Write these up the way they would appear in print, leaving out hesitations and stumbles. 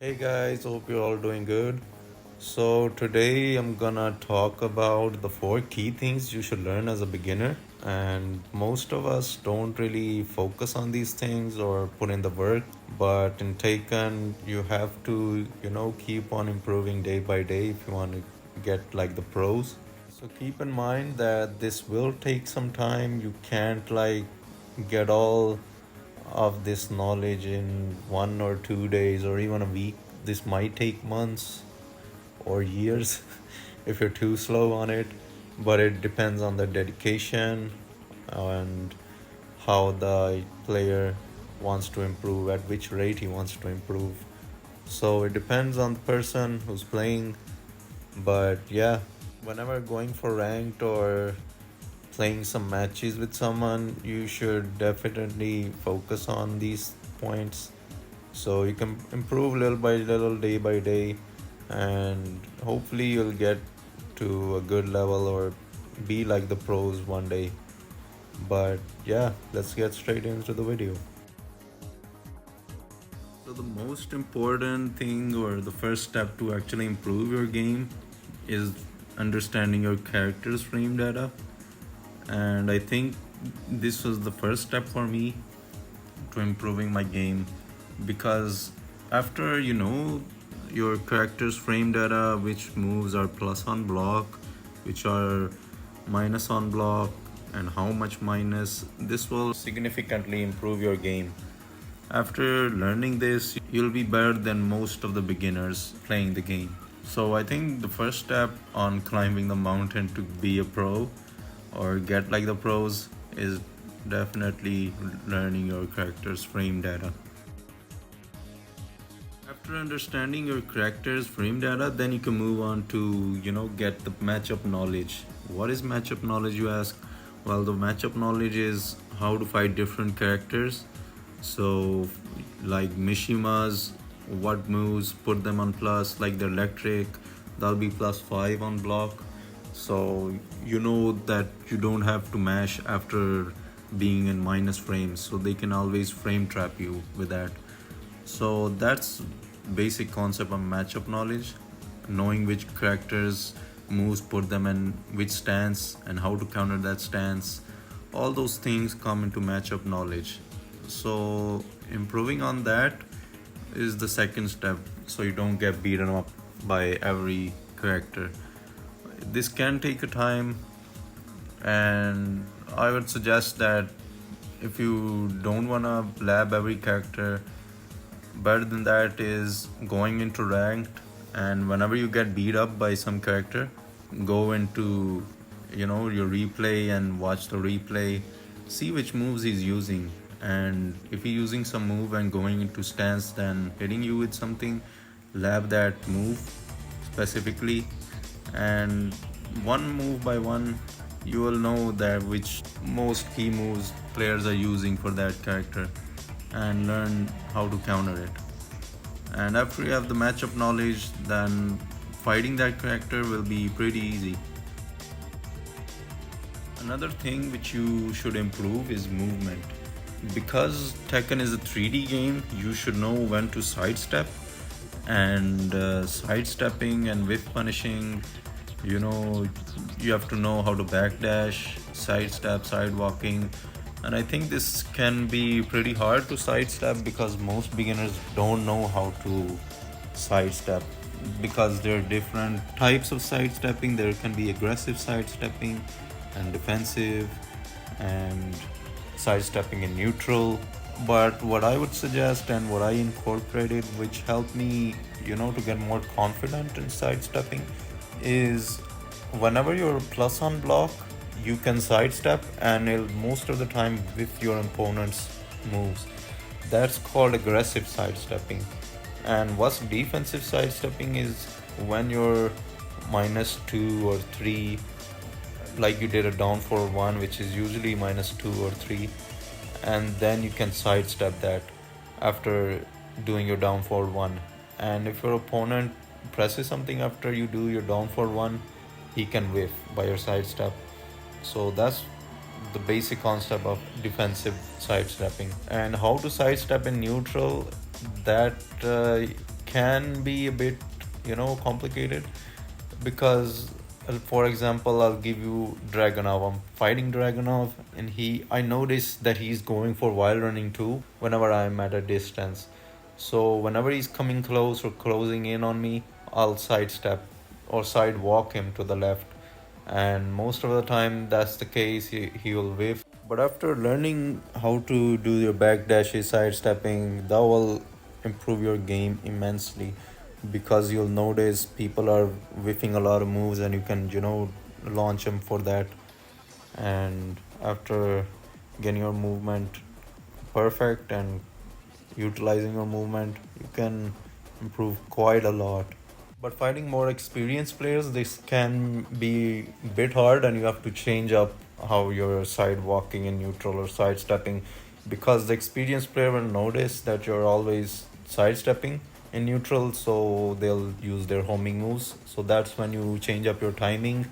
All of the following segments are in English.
Hey guys, hope you're all doing good. So, today I'm gonna talk about the four key things you should learn as a beginner. And most of us don't really focus on these things or put in the work. But in Taken, you have to, keep on improving day by day if you want to get like the pros. So, keep in mind that this will take some time. You can't like get all of this knowledge in 1 or 2 days or even a week. This might take months or years if you're too slow on it, but it depends on the dedication and how the player wants to improve, at which rate he wants to improve. So it depends on the person who's playing, but yeah, whenever going for ranked or playing some matches with someone, you should definitely focus on these points so you can improve little by little, day by day, and hopefully you'll get to a good level or be like the pros one day. But yeah, let's get straight into the video. So the most important thing or the first step to actually improve your game is understanding your character's frame data. And I think this was the first step for me to improving my game, because after you know your character's frame data, which moves are plus on block, which are minus on block, and how much minus, this will significantly improve your game. After learning this, you'll be better than most of the beginners playing the game. So I think the first step on climbing the mountain to be a pro or get like the pros is definitely learning your character's frame data. After understanding your character's frame data, then you can move on to, get the matchup knowledge. What is matchup knowledge, you ask? Well, the matchup knowledge is how to fight different characters. So, like Mishima's, what moves, put them on plus, like the electric, that'll be +5 on block. So, you know that you don't have to mash after being in minus frames, so they can always frame trap you with that. So that's basic concept of matchup knowledge, knowing which characters moves put them in which stance and how to counter that stance. All those things come into matchup knowledge. So improving on that is the second step, so you don't get beaten up by every character. This can take a time, and I would suggest that if you don't want to lab every character, better than that is going into ranked, and whenever you get beat up by some character, go into your replay and watch the replay, see which moves he's using, and if he's using some move and going into stance then hitting you with something, lab that move specifically, and one move by one you will know that which most key moves players are using for that character and learn how to counter it. And after you have the matchup knowledge, then fighting that character will be pretty easy. Another thing which you should improve is movement. Because Tekken is a 3D game, you should know when to sidestep, and sidestepping and whiff punishing, you have to know how to backdash, sidestep, sidewalking. And I think this can be pretty hard to sidestep because most beginners don't know how to sidestep, because there are different types of sidestepping. There can be aggressive sidestepping and defensive and sidestepping in neutral. But what I would suggest and what I incorporated, which helped me, to get more confident in sidestepping, is whenever you're plus on block, you can sidestep and it'll most of the time with your opponent's moves. That's called aggressive sidestepping. And what's defensive sidestepping is when you're -2 or 3, like you did a down for one, which is usually -2 or 3, and then you can sidestep that after doing your down for one. And if your opponent presses something after you do your down for one, he can whiff by your sidestep. So that's the basic concept of defensive sidestepping. And how to sidestep in neutral that can be a bit, complicated, because for example, I'll give you Dragonov. I'm fighting Dragonov, and I notice that he's going for wild running too whenever I'm at a distance. So whenever he's coming close or closing in on me, I'll sidestep or side walk him to the left, and most of the time that's the case. He will whiff. But after learning how to do your backdashes, sidestepping, that will improve your game immensely, because you'll notice people are whiffing a lot of moves and you can, launch them for that. And after getting your movement perfect and utilizing your movement, you can improve quite a lot. But fighting more experienced players, this can be a bit hard, and you have to change up how you're side walking in neutral or sidestepping, because the experienced player will notice that you're always sidestepping in neutral, so they'll use their homing moves. So that's when you change up your timing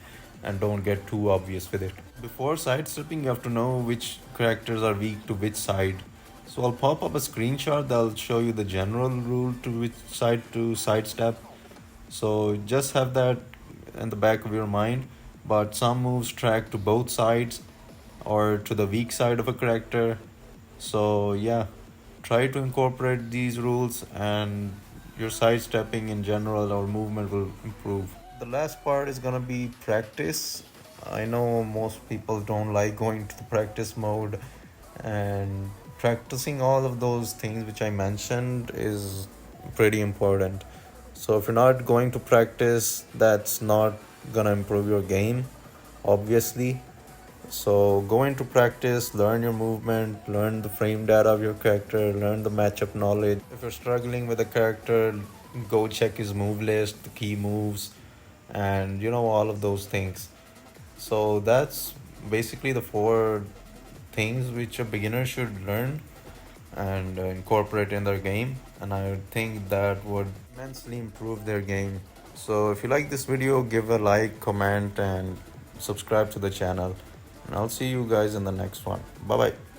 and don't get too obvious with it. Before sidestepping, you have to know which characters are weak to which side. So I'll pop up a screenshot that'll show you the general rule to which side to sidestep. So just have that in the back of your mind. But some moves track to both sides or to the weak side of a character. So yeah, try to incorporate these rules, and your sidestepping in general or movement will improve. The last part is gonna be practice. I know most people don't like going to the practice mode, and practicing all of those things which I mentioned is pretty important. So if you're not going to practice, that's not gonna improve your game, obviously. So go into practice, learn your movement, learn the frame data of your character, learn the matchup knowledge. If you're struggling with a character, go check his move list, the key moves, and all of those things. So that's basically the four things which a beginner should learn and incorporate in their game, and I think that would immensely improve their game. So if you like this video, give a like, comment, and subscribe to the channel, and I'll see you guys in the next one. Bye bye.